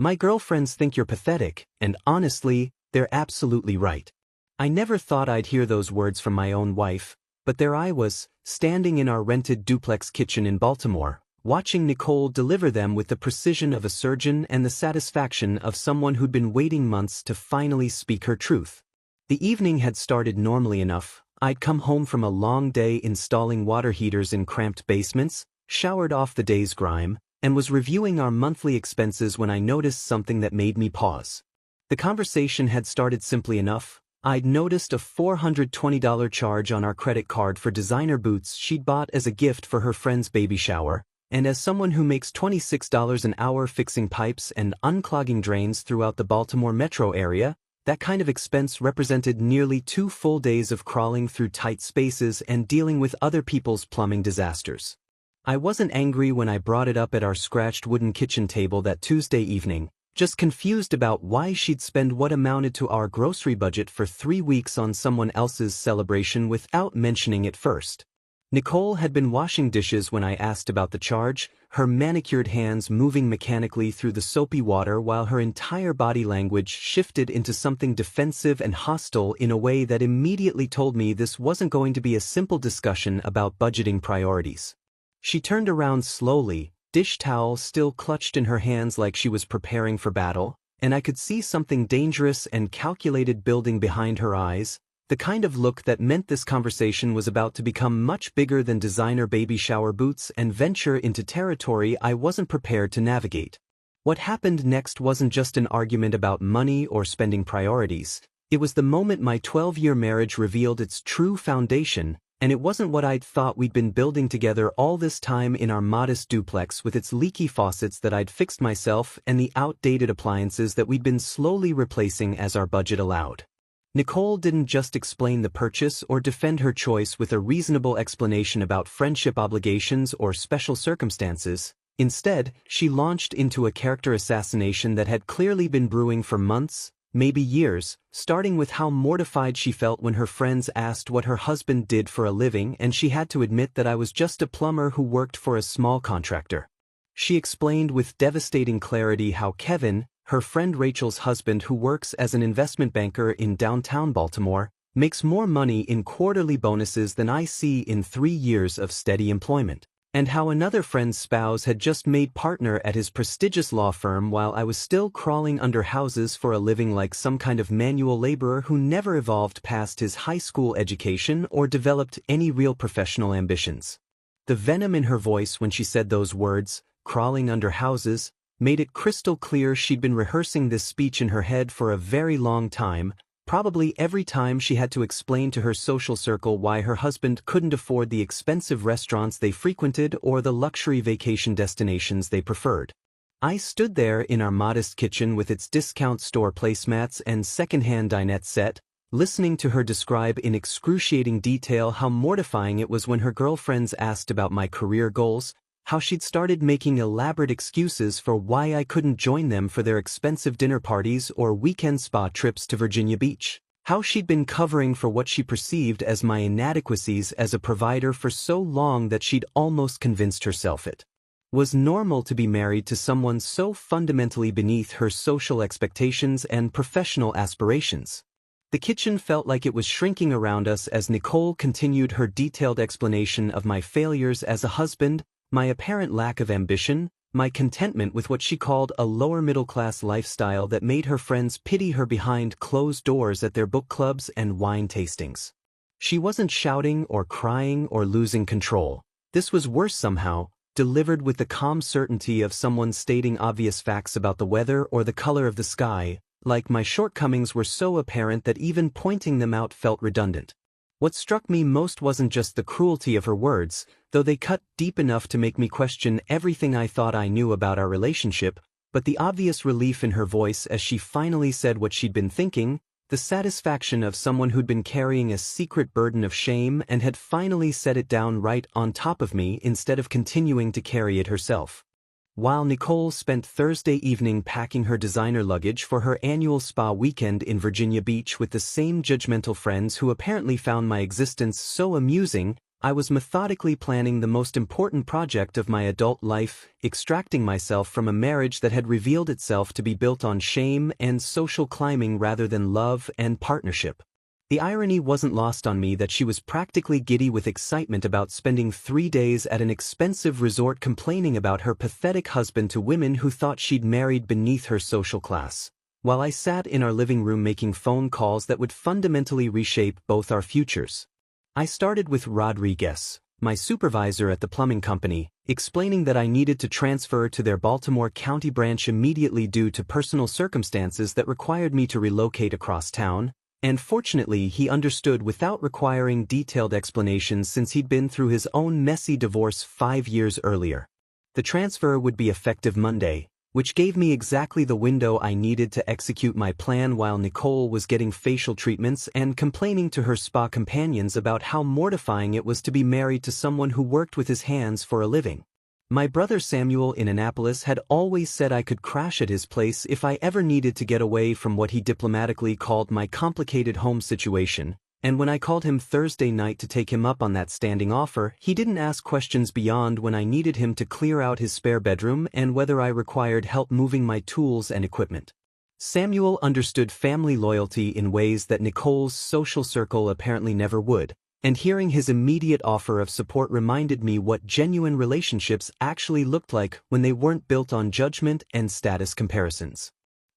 My girlfriends think you're pathetic, and honestly, they're absolutely right. I never thought I'd hear those words from my own wife, but there I was, standing in our rented duplex kitchen in Baltimore, watching Nicole deliver them with the precision of a surgeon and the satisfaction of someone who'd been waiting months to finally speak her truth. The evening had started normally enough. I'd come home from a long day installing water heaters in cramped basements, showered off the day's grime, and was reviewing our monthly expenses when I noticed something that made me pause. The conversation had started simply enough. I'd noticed a $420 charge on our credit card for designer boots she'd bought as a gift for her friend's baby shower, and as someone who makes $26 an hour fixing pipes and unclogging drains throughout the Baltimore metro area, that kind of expense represented nearly 2 full days of crawling through tight spaces and dealing with other people's plumbing disasters. I wasn't angry when I brought it up at our scratched wooden kitchen table that Tuesday evening, just confused about why she'd spend what amounted to our grocery budget for 3 weeks on someone else's celebration without mentioning it first. Nicole had been washing dishes when I asked about the charge, her manicured hands moving mechanically through the soapy water while her entire body language shifted into something defensive and hostile in a way that immediately told me this wasn't going to be a simple discussion about budgeting priorities. She turned around slowly, dish towel still clutched in her hands like she was preparing for battle, and I could see something dangerous and calculated building behind her eyes, the kind of look that meant this conversation was about to become much bigger than designer baby shower boots and venture into territory I wasn't prepared to navigate. What happened next wasn't just an argument about money or spending priorities. It was the moment my 12-year marriage revealed its true foundation, and it wasn't what I'd thought we'd been building together all this time in our modest duplex with its leaky faucets that I'd fixed myself and the outdated appliances that we'd been slowly replacing as our budget allowed. Nicole didn't just explain the purchase or defend her choice with a reasonable explanation about friendship obligations or special circumstances. Instead, she launched into a character assassination that had clearly been brewing for months, maybe years, starting with how mortified she felt when her friends asked what her husband did for a living and she had to admit that I was just a plumber who worked for a small contractor. She explained with devastating clarity how Kevin, her friend Rachel's husband who works as an investment banker in downtown Baltimore, makes more money in quarterly bonuses than I see in 3 years of steady employment, and how another friend's spouse had just made partner at his prestigious law firm while I was still crawling under houses for a living like some kind of manual laborer who never evolved past his high school education or developed any real professional ambitions. The venom in her voice when she said those words, crawling under houses, made it crystal clear she'd been rehearsing this speech in her head for a very long time, probably every time she had to explain to her social circle why her husband couldn't afford the expensive restaurants they frequented or the luxury vacation destinations they preferred. I stood there in our modest kitchen with its discount store placemats and second-hand dinette set, listening to her describe in excruciating detail how mortifying it was when her girlfriends asked about my career goals, how she'd started making elaborate excuses for why I couldn't join them for their expensive dinner parties or weekend spa trips to Virginia Beach, how she'd been covering for what she perceived as my inadequacies as a provider for so long that she'd almost convinced herself it was normal to be married to someone so fundamentally beneath her social expectations and professional aspirations. The kitchen felt like it was shrinking around us as Nicole continued her detailed explanation of my failures as a husband, my apparent lack of ambition, my contentment with what she called a lower-middle-class lifestyle that made her friends pity her behind closed doors at their book clubs and wine tastings. She wasn't shouting or crying or losing control. This was worse somehow, delivered with the calm certainty of someone stating obvious facts about the weather or the color of the sky, like my shortcomings were so apparent that even pointing them out felt redundant. What struck me most wasn't just the cruelty of her words, though they cut deep enough to make me question everything I thought I knew about our relationship, but the obvious relief in her voice as she finally said what she'd been thinking, the satisfaction of someone who'd been carrying a secret burden of shame and had finally set it down right on top of me instead of continuing to carry it herself. While Nicole spent Thursday evening packing her designer luggage for her annual spa weekend in Virginia Beach with the same judgmental friends who apparently found my existence so amusing, I was methodically planning the most important project of my adult life, extracting myself from a marriage that had revealed itself to be built on shame and social climbing rather than love and partnership. The irony wasn't lost on me that she was practically giddy with excitement about spending 3 days at an expensive resort complaining about her pathetic husband to women who thought she'd married beneath her social class, while I sat in our living room making phone calls that would fundamentally reshape both our futures. I started with Rodriguez, my supervisor at the plumbing company, explaining that I needed to transfer to their Baltimore County branch immediately due to personal circumstances that required me to relocate across town. And fortunately he understood without requiring detailed explanations since he'd been through his own messy divorce 5 years earlier. The transfer would be effective Monday, which gave me exactly the window I needed to execute my plan while Nicole was getting facial treatments and complaining to her spa companions about how mortifying it was to be married to someone who worked with his hands for a living. My brother Samuel in Annapolis had always said I could crash at his place if I ever needed to get away from what he diplomatically called my complicated home situation, and when I called him Thursday night to take him up on that standing offer, he didn't ask questions beyond when I needed him to clear out his spare bedroom and whether I required help moving my tools and equipment. Samuel understood family loyalty in ways that Nicole's social circle apparently never would. And hearing his immediate offer of support reminded me what genuine relationships actually looked like when they weren't built on judgment and status comparisons.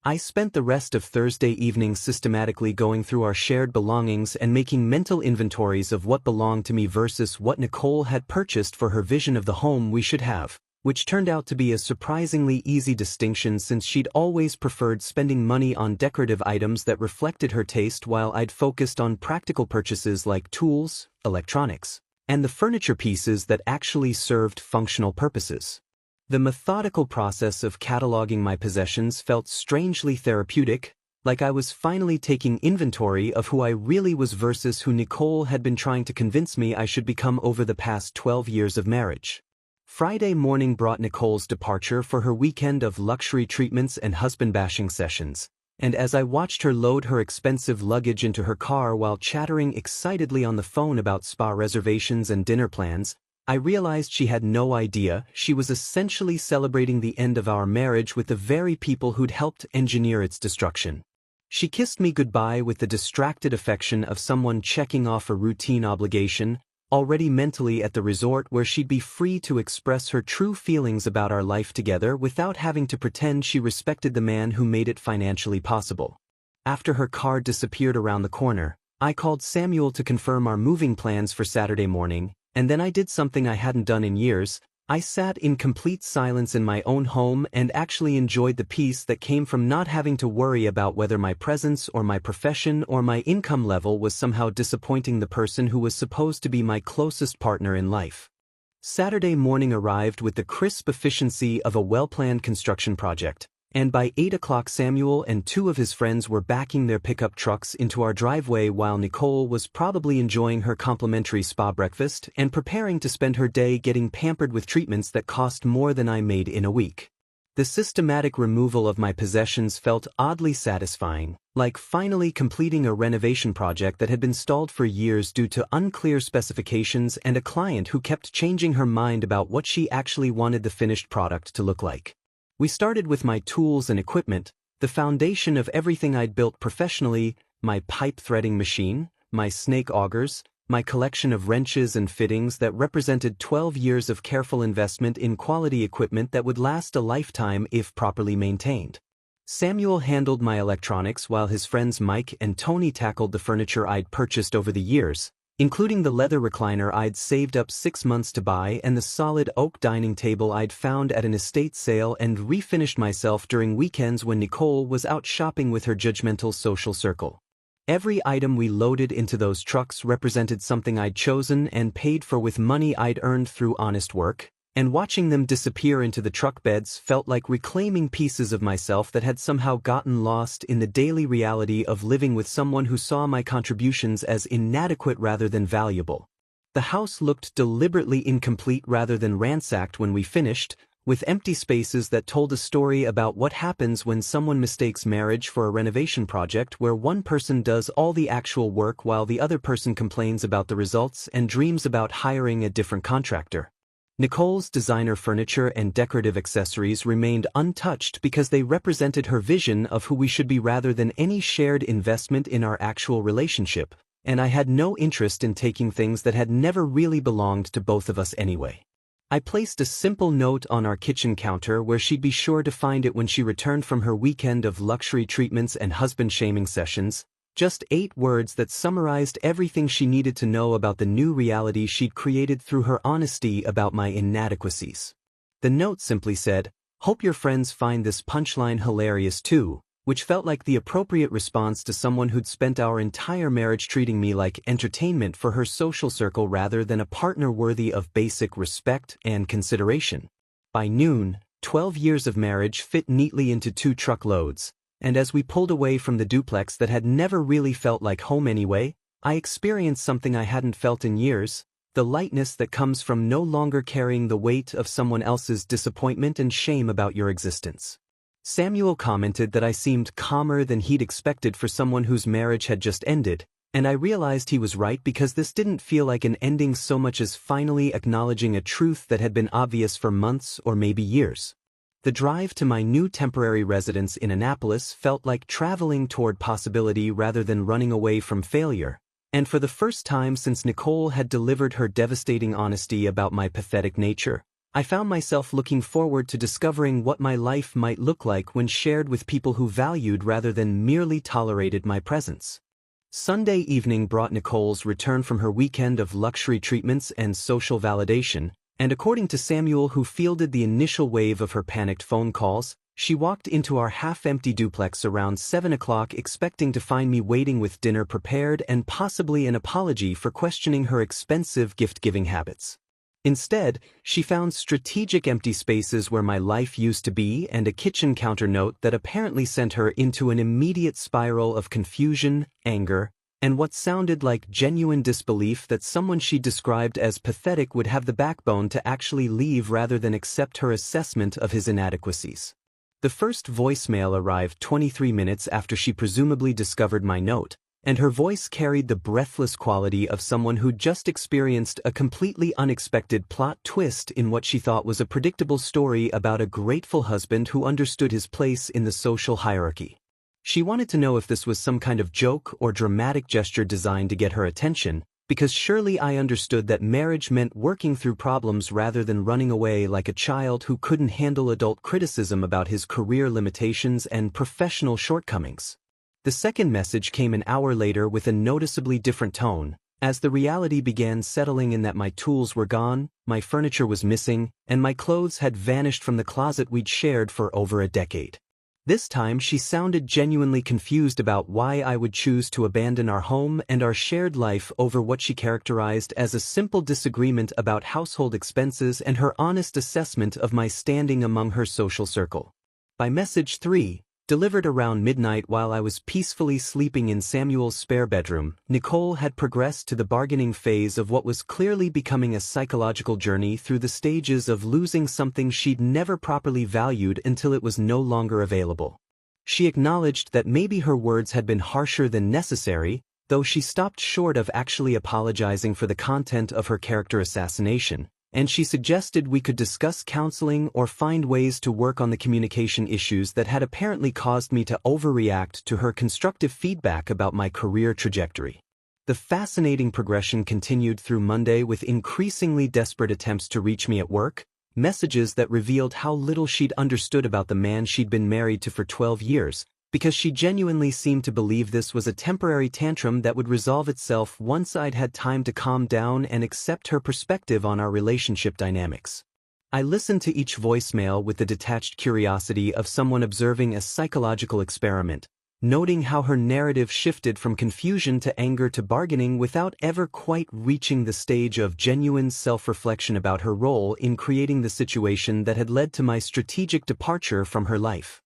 I spent the rest of Thursday evening systematically going through our shared belongings and making mental inventories of what belonged to me versus what Nicole had purchased for her vision of the home we should have, which turned out to be a surprisingly easy distinction since she'd always preferred spending money on decorative items that reflected her taste while I'd focused on practical purchases like tools, electronics, and the furniture pieces that actually served functional purposes. The methodical process of cataloging my possessions felt strangely therapeutic, like I was finally taking inventory of who I really was versus who Nicole had been trying to convince me I should become over the past 12 years of marriage. Friday morning brought Nicole's departure for her weekend of luxury treatments and husband-bashing sessions, and as I watched her load her expensive luggage into her car while chattering excitedly on the phone about spa reservations and dinner plans, I realized she had no idea she was essentially celebrating the end of our marriage with the very people who'd helped engineer its destruction. She kissed me goodbye with the distracted affection of someone checking off a routine obligation, already mentally at the resort where she'd be free to express her true feelings about our life together without having to pretend she respected the man who made it financially possible. After her car disappeared around the corner, I called Samuel to confirm our moving plans for Saturday morning, and then I did something I hadn't done in years. I sat in complete silence in my own home and actually enjoyed the peace that came from not having to worry about whether my presence or my profession or my income level was somehow disappointing the person who was supposed to be my closest partner in life. Saturday morning arrived with the crisp efficiency of a well-planned construction project, and by 8 o'clock Samuel and 2 of his friends were backing their pickup trucks into our driveway while Nicole was probably enjoying her complimentary spa breakfast and preparing to spend her day getting pampered with treatments that cost more than I made in a week. The systematic removal of my possessions felt oddly satisfying, like finally completing a renovation project that had been stalled for years due to unclear specifications and a client who kept changing her mind about what she actually wanted the finished product to look like. We started with my tools and equipment, the foundation of everything I'd built professionally: my pipe threading machine, my snake augers, my collection of wrenches and fittings that represented 12 years of careful investment in quality equipment that would last a lifetime if properly maintained. Samuel handled my electronics while his friends Mike and Tony tackled the furniture I'd purchased over the years, including the leather recliner I'd saved up 6 months to buy and the solid oak dining table I'd found at an estate sale and refinished myself during weekends when Nicole was out shopping with her judgmental social circle. Every item we loaded into those trucks represented something I'd chosen and paid for with money I'd earned through honest work, and watching them disappear into the truck beds felt like reclaiming pieces of myself that had somehow gotten lost in the daily reality of living with someone who saw my contributions as inadequate rather than valuable. The house looked deliberately incomplete rather than ransacked when we finished, with empty spaces that told a story about what happens when someone mistakes marriage for a renovation project where one person does all the actual work while the other person complains about the results and dreams about hiring a different contractor. Nicole's designer furniture and decorative accessories remained untouched because they represented her vision of who we should be rather than any shared investment in our actual relationship, and I had no interest in taking things that had never really belonged to both of us anyway. I placed a simple note on our kitchen counter where she'd be sure to find it when she returned from her weekend of luxury treatments and husband-shaming sessions, just 8 words that summarized everything she needed to know about the new reality she'd created through her honesty about my inadequacies. The note simply said, "Hope your friends find this punchline hilarious too," which felt like the appropriate response to someone who'd spent our entire marriage treating me like entertainment for her social circle rather than a partner worthy of basic respect and consideration. By noon, 12 years of marriage fit neatly into 2 truckloads, and as we pulled away from the duplex that had never really felt like home anyway, I experienced something I hadn't felt in years, the lightness that comes from no longer carrying the weight of someone else's disappointment and shame about your existence. Samuel commented that I seemed calmer than he'd expected for someone whose marriage had just ended, and I realized he was right because this didn't feel like an ending so much as finally acknowledging a truth that had been obvious for months or maybe years. The drive to my new temporary residence in Annapolis felt like traveling toward possibility rather than running away from failure, and for the first time since Nicole had delivered her devastating honesty about my pathetic nature, I found myself looking forward to discovering what my life might look like when shared with people who valued rather than merely tolerated my presence. Sunday evening brought Nicole's return from her weekend of luxury treatments and social validation, and according to Samuel, who fielded the initial wave of her panicked phone calls, she walked into our half-empty duplex around 7 o'clock expecting to find me waiting with dinner prepared and possibly an apology for questioning her expensive gift-giving habits. Instead, she found strategic empty spaces where my life used to be and a kitchen counter note that apparently sent her into an immediate spiral of confusion, anger, and what sounded like genuine disbelief that someone she described as pathetic would have the backbone to actually leave rather than accept her assessment of his inadequacies. The first voicemail arrived 23 minutes after she presumably discovered my note, and her voice carried the breathless quality of someone who'd just experienced a completely unexpected plot twist in what she thought was a predictable story about a grateful husband who understood his place in the social hierarchy. She wanted to know if this was some kind of joke or dramatic gesture designed to get her attention, because surely I understood that marriage meant working through problems rather than running away like a child who couldn't handle adult criticism about his career limitations and professional shortcomings. The second message came an hour later with a noticeably different tone, as the reality began settling in that my tools were gone, my furniture was missing, and my clothes had vanished from the closet we'd shared for over a decade. This time she sounded genuinely confused about why I would choose to abandon our home and our shared life over what she characterized as a simple disagreement about household expenses and her honest assessment of my standing among her social circle. By message 3, delivered around midnight while I was peacefully sleeping in Samuel's spare bedroom, Nicole had progressed to the bargaining phase of what was clearly becoming a psychological journey through the stages of losing something she'd never properly valued until it was no longer available. She acknowledged that maybe her words had been harsher than necessary, though she stopped short of actually apologizing for the content of her character assassination, and she suggested we could discuss counseling or find ways to work on the communication issues that had apparently caused me to overreact to her constructive feedback about my career trajectory. The fascinating progression continued through Monday with increasingly desperate attempts to reach me at work, messages that revealed how little she'd understood about the man she'd been married to for 12 years, because she genuinely seemed to believe this was a temporary tantrum that would resolve itself once I'd had time to calm down and accept her perspective on our relationship dynamics. I listened to each voicemail with the detached curiosity of someone observing a psychological experiment, noting how her narrative shifted from confusion to anger to bargaining without ever quite reaching the stage of genuine self-reflection about her role in creating the situation that had led to my strategic departure from her life.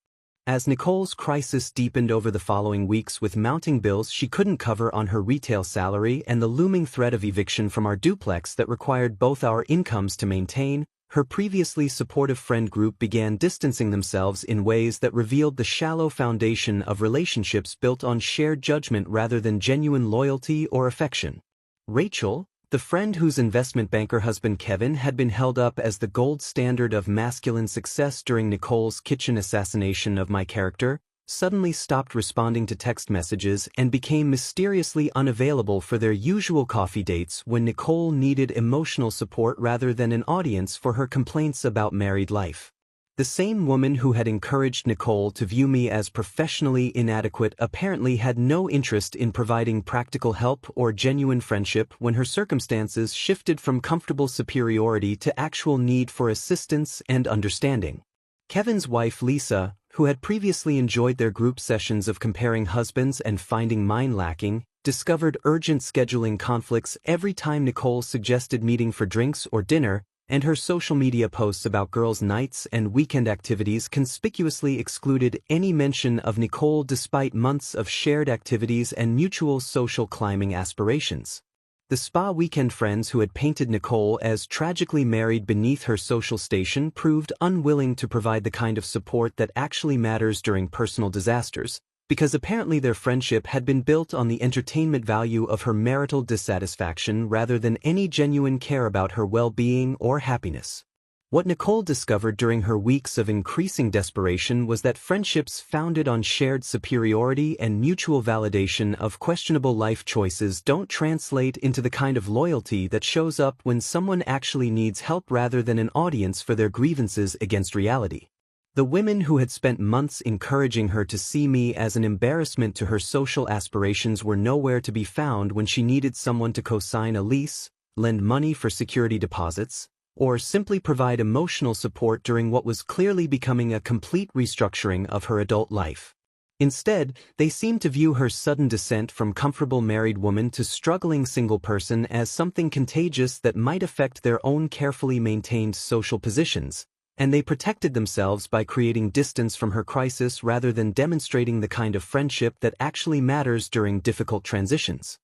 As Nicole's crisis deepened over the following weeks with mounting bills she couldn't cover on her retail salary and the looming threat of eviction from our duplex that required both our incomes to maintain, Her previously supportive friend group began distancing themselves in ways that revealed the shallow foundation of relationships built on shared judgment rather than genuine loyalty or affection. Rachel, the friend whose investment banker husband Kevin had been held up as the gold standard of masculine success during Nicole's kitchen assassination of my character, suddenly stopped responding to text messages and became mysteriously unavailable for their usual coffee dates when Nicole needed emotional support rather than an audience for her complaints about married life. The same woman who had encouraged Nicole to view me as professionally inadequate apparently had no interest in providing practical help or genuine friendship when her circumstances shifted from comfortable superiority to actual need for assistance and understanding. Kevin's wife Lisa, who had previously enjoyed their group sessions of comparing husbands and finding mine lacking, discovered urgent scheduling conflicts every time Nicole suggested meeting for drinks or dinner, and her social media posts about girls' nights and weekend activities conspicuously excluded any mention of Nicole despite months of shared activities and mutual social climbing aspirations. The spa weekend friends who had painted Nicole as tragically married beneath her social station proved unwilling to provide the kind of support that actually matters during personal disasters, because apparently their friendship had been built on the entertainment value of her marital dissatisfaction rather than any genuine care about her well-being or happiness. What Nicole discovered during her weeks of increasing desperation was that friendships founded on shared superiority and mutual validation of questionable life choices don't translate into the kind of loyalty that shows up when someone actually needs help rather than an audience for their grievances against reality. The women who had spent months encouraging her to see me as an embarrassment to her social aspirations were nowhere to be found when she needed someone to co-sign a lease, lend money for security deposits, or simply provide emotional support during what was clearly becoming a complete restructuring of her adult life. Instead, they seemed to view her sudden descent from comfortable married woman to struggling single person as something contagious that might affect their own carefully maintained social positions, and they protected themselves by creating distance from her crisis rather than demonstrating the kind of friendship that actually matters during difficult transitions.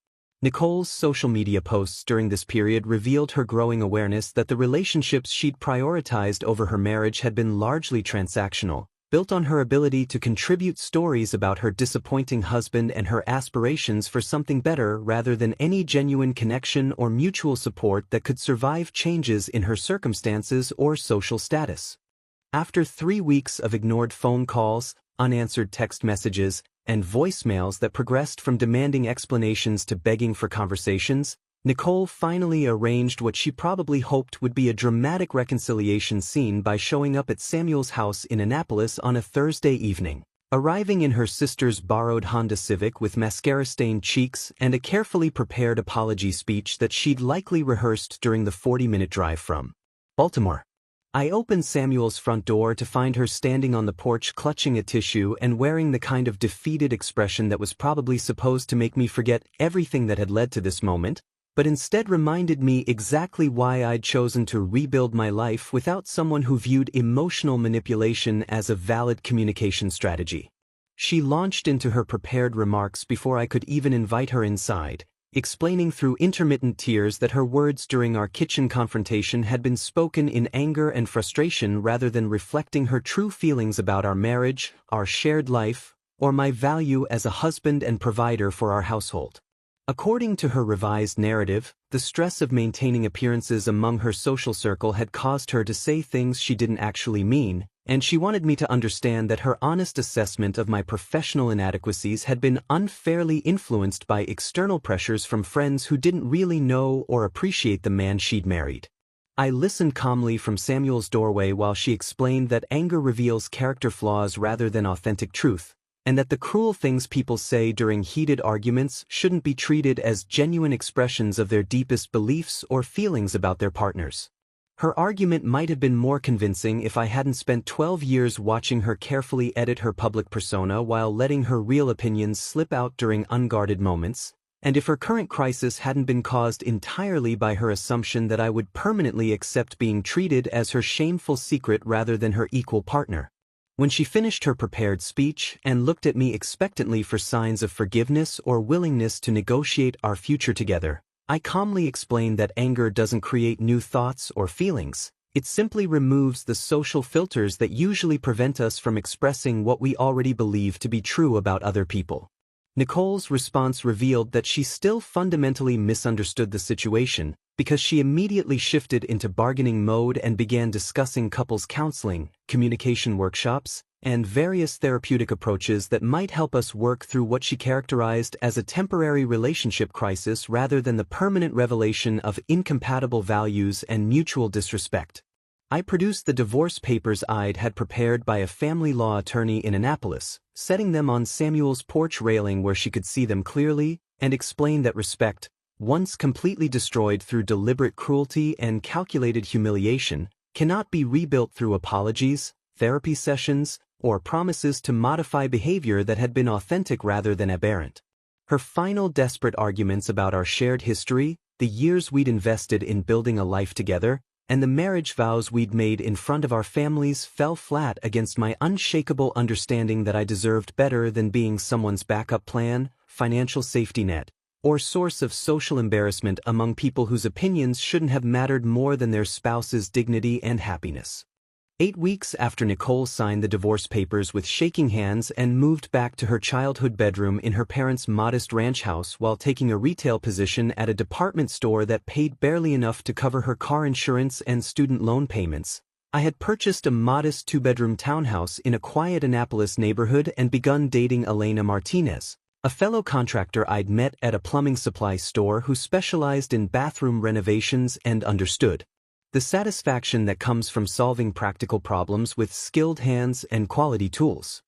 Nicole's social media posts during this period revealed her growing awareness that the relationships she'd prioritized over her marriage had been largely transactional, built on her ability to contribute stories about her disappointing husband and her aspirations for something better rather than any genuine connection or mutual support that could survive changes in her circumstances or social status. After 3 weeks of ignored phone calls, unanswered text messages, and voicemails that progressed from demanding explanations to begging for conversations, Nicole finally arranged what she probably hoped would be a dramatic reconciliation scene by showing up at Samuel's house in Annapolis on a Thursday evening. Arriving in her sister's borrowed Honda Civic with mascara-stained cheeks and a carefully prepared apology speech that she'd likely rehearsed during the 40-minute drive from Baltimore. I opened Samuel's front door to find her standing on the porch clutching a tissue and wearing the kind of defeated expression that was probably supposed to make me forget everything that had led to this moment, but instead reminded me exactly why I'd chosen to rebuild my life without someone who viewed emotional manipulation as a valid communication strategy. She launched into her prepared remarks before I could even invite her inside, explaining through intermittent tears that her words during our kitchen confrontation had been spoken in anger and frustration rather than reflecting her true feelings about our marriage, our shared life, or my value as a husband and provider for our household. According to her revised narrative, the stress of maintaining appearances among her social circle had caused her to say things she didn't actually mean, and she wanted me to understand that her honest assessment of my professional inadequacies had been unfairly influenced by external pressures from friends who didn't really know or appreciate the man she'd married. I listened calmly from Samuel's doorway while she explained that anger reveals character flaws rather than authentic truth, and that the cruel things people say during heated arguments shouldn't be treated as genuine expressions of their deepest beliefs or feelings about their partners. Her argument might have been more convincing if I hadn't spent 12 years watching her carefully edit her public persona while letting her real opinions slip out during unguarded moments, and if her current crisis hadn't been caused entirely by her assumption that I would permanently accept being treated as her shameful secret rather than her equal partner. When she finished her prepared speech and looked at me expectantly for signs of forgiveness or willingness to negotiate our future together, I calmly explained that anger doesn't create new thoughts or feelings, It simply removes the social filters that usually prevent us from expressing what we already believe to be true about other people. Nicole's response revealed that she still fundamentally misunderstood the situation, because she immediately shifted into bargaining mode and began discussing couples counseling, communication workshops, and various therapeutic approaches that might help us work through what she characterized as a temporary relationship crisis rather than the permanent revelation of incompatible values and mutual disrespect. I produced the divorce papers I'd had prepared by a family law attorney in Annapolis, setting them on Samuel's porch railing where she could see them clearly, and explained that respect, once completely destroyed through deliberate cruelty and calculated humiliation, cannot be rebuilt through apologies, therapy sessions, or promises to modify behavior that had been authentic rather than aberrant. Her final desperate arguments about our shared history, the years we'd invested in building a life together, and the marriage vows we'd made in front of our families fell flat against my unshakable understanding that I deserved better than being someone's backup plan, financial safety net, or source of social embarrassment among people whose opinions shouldn't have mattered more than their spouse's dignity and happiness. 8 weeks after Nicole signed the divorce papers with shaking hands and moved back to her childhood bedroom in her parents' modest ranch house while taking a retail position at a department store that paid barely enough to cover her car insurance and student loan payments, I had purchased a modest 2-bedroom townhouse in a quiet Annapolis neighborhood and begun dating Elena Martinez, a fellow contractor I'd met at a plumbing supply store who specialized in bathroom renovations and understood the satisfaction that comes from solving practical problems with skilled hands and quality tools.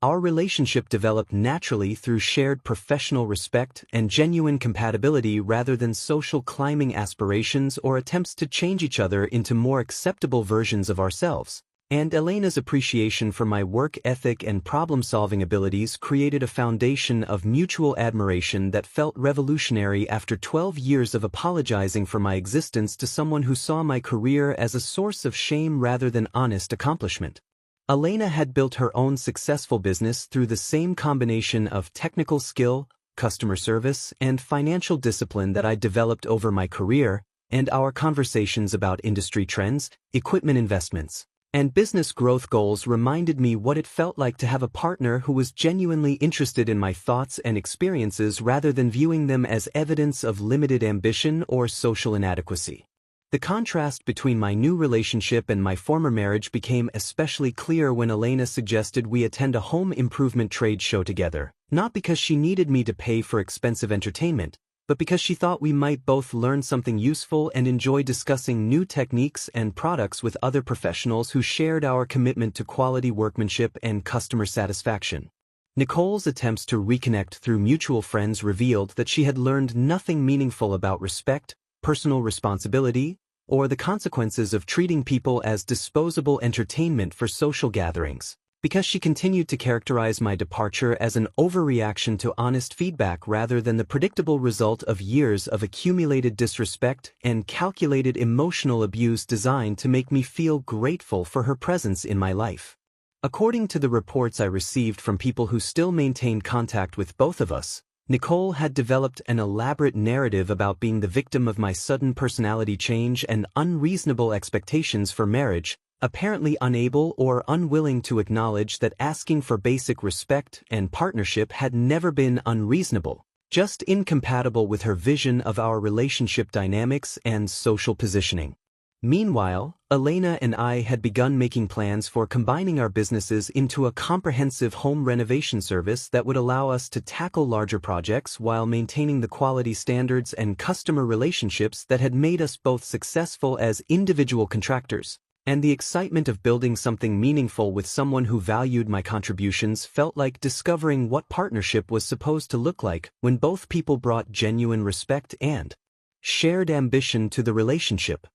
Our relationship developed naturally through shared professional respect and genuine compatibility rather than social climbing aspirations or attempts to change each other into more acceptable versions of ourselves. And Elena's appreciation for my work ethic and problem-solving abilities created a foundation of mutual admiration that felt revolutionary after 12 years of apologizing for my existence to someone who saw my career as a source of shame rather than honest accomplishment. Elena had built her own successful business through the same combination of technical skill, customer service, and financial discipline that I developed over my career, and our conversations about industry trends, equipment investments, and business growth goals reminded me what it felt like to have a partner who was genuinely interested in my thoughts and experiences rather than viewing them as evidence of limited ambition or social inadequacy. The contrast between my new relationship and my former marriage became especially clear when Elena suggested we attend a home improvement trade show together, not because she needed me to pay for expensive entertainment, but because she thought we might both learn something useful and enjoy discussing new techniques and products with other professionals who shared our commitment to quality workmanship and customer satisfaction. Nicole's attempts to reconnect through mutual friends revealed that she had learned nothing meaningful about respect, personal responsibility, or the consequences of treating people as disposable entertainment for social gatherings, because she continued to characterize my departure as an overreaction to honest feedback rather than the predictable result of years of accumulated disrespect and calculated emotional abuse designed to make me feel grateful for her presence in my life. According to the reports I received from people who still maintained contact with both of us, Nicole had developed an elaborate narrative about being the victim of my sudden personality change and unreasonable expectations for marriage, apparently unable or unwilling to acknowledge that asking for basic respect and partnership had never been unreasonable, just incompatible with her vision of our relationship dynamics and social positioning. Meanwhile, Elena and I had begun making plans for combining our businesses into a comprehensive home renovation service that would allow us to tackle larger projects while maintaining the quality standards and customer relationships that had made us both successful as individual contractors. And the excitement of building something meaningful with someone who valued my contributions felt like discovering what partnership was supposed to look like when both people brought genuine respect and shared ambition to the relationship.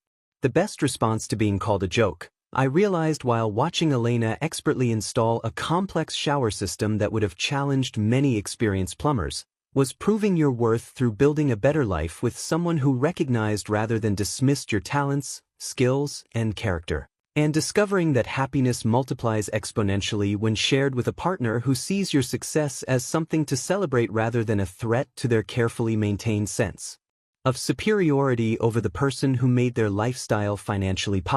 The best response to being called a joke, I realized while watching Elena expertly install a complex shower system that would have challenged many experienced plumbers, was proving your worth through building a better life with someone who recognized rather than dismissed your talents, skills, and character, and discovering that happiness multiplies exponentially when shared with a partner who sees your success as something to celebrate rather than a threat to their carefully maintained sense of superiority over the person who made their lifestyle financially possible.